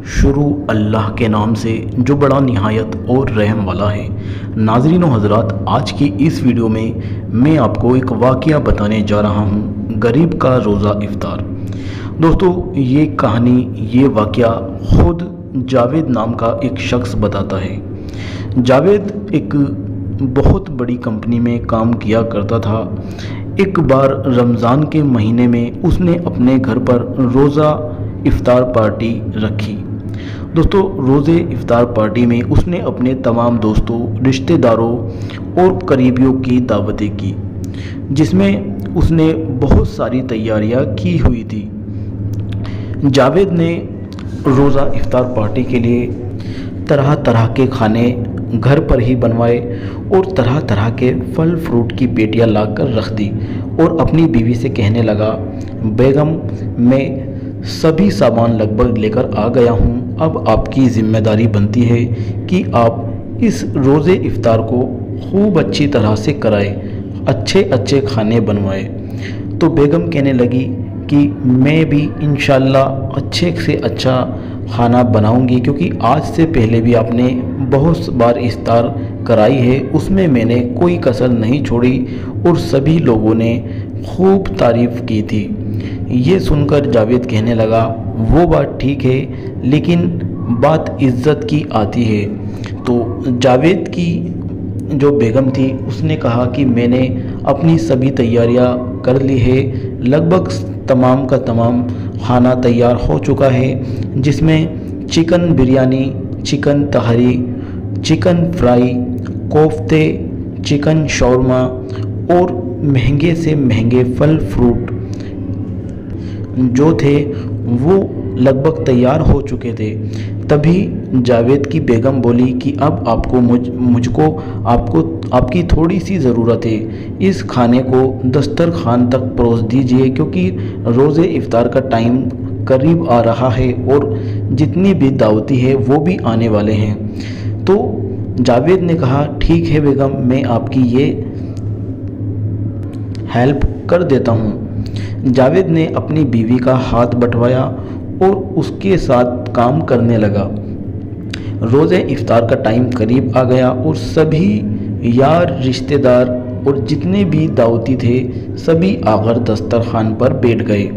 شروع اللہ کے نام سے جو بڑا نہایت اور رحم والا ہے۔ ناظرین و حضرات، آج کی اس ویڈیو میں میں آپ کو ایک واقعہ بتانے جا رہا ہوں، غریب کا روزہ افطار۔ دوستو، یہ کہانی، یہ واقعہ خود جاوید نام کا ایک شخص بتاتا ہے۔ جاوید ایک بہت بڑی کمپنی میں کام کیا کرتا تھا۔ ایک بار رمضان کے مہینے میں اس نے اپنے گھر پر روزہ افطار پارٹی رکھی۔ دوستو، روزے افطار پارٹی میں اس نے اپنے تمام دوستوں، رشتہ داروں اور قریبیوں کی دعوتیں کی، جس میں اس نے بہت ساری تیاریاں کی ہوئی تھی۔ جاوید نے روزہ افطار پارٹی کے لیے طرح طرح کے کھانے گھر پر ہی بنوائے اور طرح طرح کے پھل فروٹ کی پیٹیاں لا کر رکھ دی اور اپنی بیوی سے کہنے لگا، بیگم، میں سبھی سامان لگ بھگ لے کر آ گیا ہوں، اب آپ کی ذمہ داری بنتی ہے کہ آپ اس روزے افطار کو خوب اچھی طرح سے کرائے، اچھے اچھے کھانے بنوائے۔ تو بیگم کہنے لگی کہ میں بھی انشاءاللہ اچھے سے اچھا کھانا بناؤں گی، کیونکہ آج سے پہلے بھی آپ نے بہت بار افطار کرائی ہے، اس میں میں نے کوئی کسر نہیں چھوڑی اور سبھی لوگوں نے خوب تعریف کی تھی۔ یہ سن کر جاوید کہنے لگا، وہ بات ٹھیک ہے، لیکن بات عزت کی آتی ہے۔ تو جاوید کی جو بیگم تھی اس نے کہا کہ میں نے اپنی سبھی تیاریاں کر لی ہے، لگ بھگ تمام کا تمام کھانا تیار ہو چکا ہے، جس میں چکن بریانی، چکن تہاری، چکن فرائی، کوفتے، چکن شورما اور مہنگے سے مہنگے پھل فروٹ جو تھے وہ لگ بھگ تیار ہو چکے تھے۔ تبھی جاوید کی بیگم بولی کہ اب آپ کو مجھ کو آپ کی تھوڑی سی ضرورت ہے، اس کھانے کو دسترخوان تک پروس دیجئے، کیونکہ روزے افطار کا ٹائم قریب آ رہا ہے اور جتنی بھی دعوتی ہے وہ بھی آنے والے ہیں۔ تو جاوید نے کہا، ٹھیک ہے بیگم، میں آپ کی یہ ہیلپ کر دیتا ہوں۔ جاوید نے اپنی بیوی کا ہاتھ بٹوایا اور اس کے ساتھ کام کرنے لگا۔ روزے افطار کا ٹائم قریب آ گیا اور سبھی یار، رشتہ دار اور جتنے بھی دعوتی تھے سبھی آ کر دسترخوان پر بیٹھ گئے۔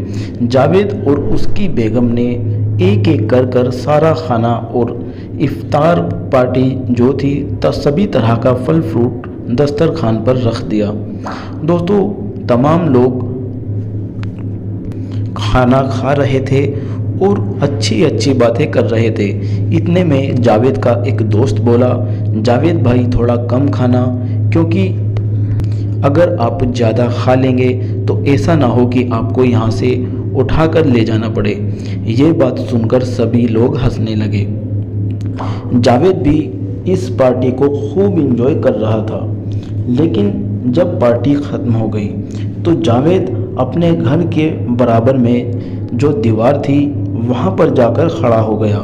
جاوید اور اس کی بیگم نے ایک ایک کر سارا کھانا اور افطار پارٹی جو تھی سبھی طرح کا پھل فروٹ دسترخوان پر رکھ دیا۔ دوستو، تمام لوگ کھانا کھا رہے تھے اور اچھی اچھی باتیں کر رہے تھے۔ اتنے میں جاوید کا ایک دوست بولا، جاوید بھائی تھوڑا کم کھانا، کیونکہ اگر آپ زیادہ کھا لیں گے تو ایسا نہ ہو کہ آپ کو یہاں سے اٹھا کر لے جانا پڑے۔ یہ بات سن کر سبھی لوگ ہنسنے لگے۔ جاوید بھی اس پارٹی کو خوب انجوائے کر رہا تھا، لیکن جب پارٹی ختم ہو گئی تو جاوید اپنے گھر کے برابر میں جو دیوار تھی وہاں پر جا کر کھڑا ہو گیا،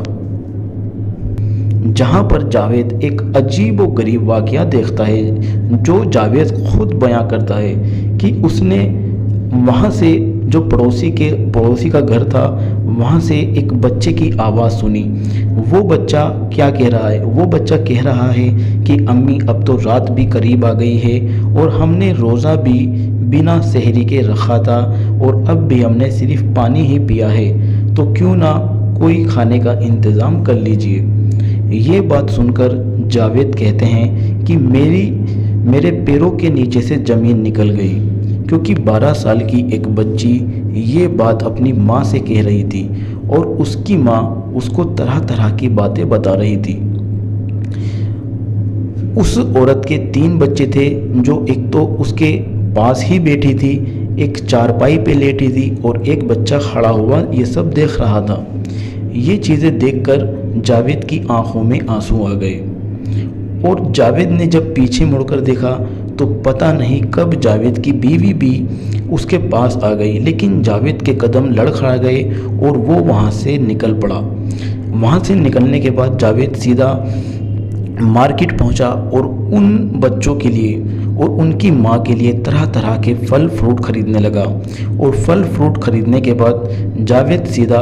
جہاں پر جاوید ایک عجیب و غریب واقعہ دیکھتا ہے، جو جاوید خود بیان کرتا ہے کہ اس نے وہاں سے جو پڑوسی کا گھر تھا وہاں سے ایک بچے کی آواز سنی۔ وہ بچہ کیا کہہ رہا ہے؟ وہ بچہ کہہ رہا ہے کہ امی، اب تو رات بھی قریب آ گئی ہے اور ہم نے روزہ بھی بنا سحری کے رکھا تھا اور اب بھی ہم نے صرف پانی ہی پیا ہے، تو کیوں نہ کوئی کھانے کا انتظام کر لیجئے۔ یہ بات سن کر جاوید کہتے ہیں کہ میرے پیروں کے نیچے سے زمین نکل گئی، کیونکہ 12 سال کی ایک بچی یہ بات اپنی ماں سے کہہ رہی تھی اور اس کی ماں اس کو طرح طرح کی باتیں بتا رہی تھی۔ اس عورت کے 3 بچے تھے، جو ایک تو اس کے پاس ہی بیٹھی تھی، ایک چارپائی پہ لیٹی تھی اور ایک بچہ کھڑا ہوا یہ سب دیکھ رہا تھا۔ یہ چیزیں دیکھ کر جاوید کی آنکھوں میں آنسو آ گئے اور جاوید نے جب پیچھے مڑ کر دیکھا تو پتہ نہیں کب جاوید کی بیوی بھی اس کے پاس آ گئی، لیکن جاوید کے قدم لڑکھڑا گئے اور وہ وہاں سے نکل پڑا۔ وہاں سے نکلنے کے بعد جاوید سیدھا مارکیٹ پہنچا اور ان بچوں کے لیے اور ان کی ماں کے لیے طرح طرح کے پھل فروٹ خریدنے لگا، اور پھل فروٹ خریدنے کے بعد جاوید سیدھا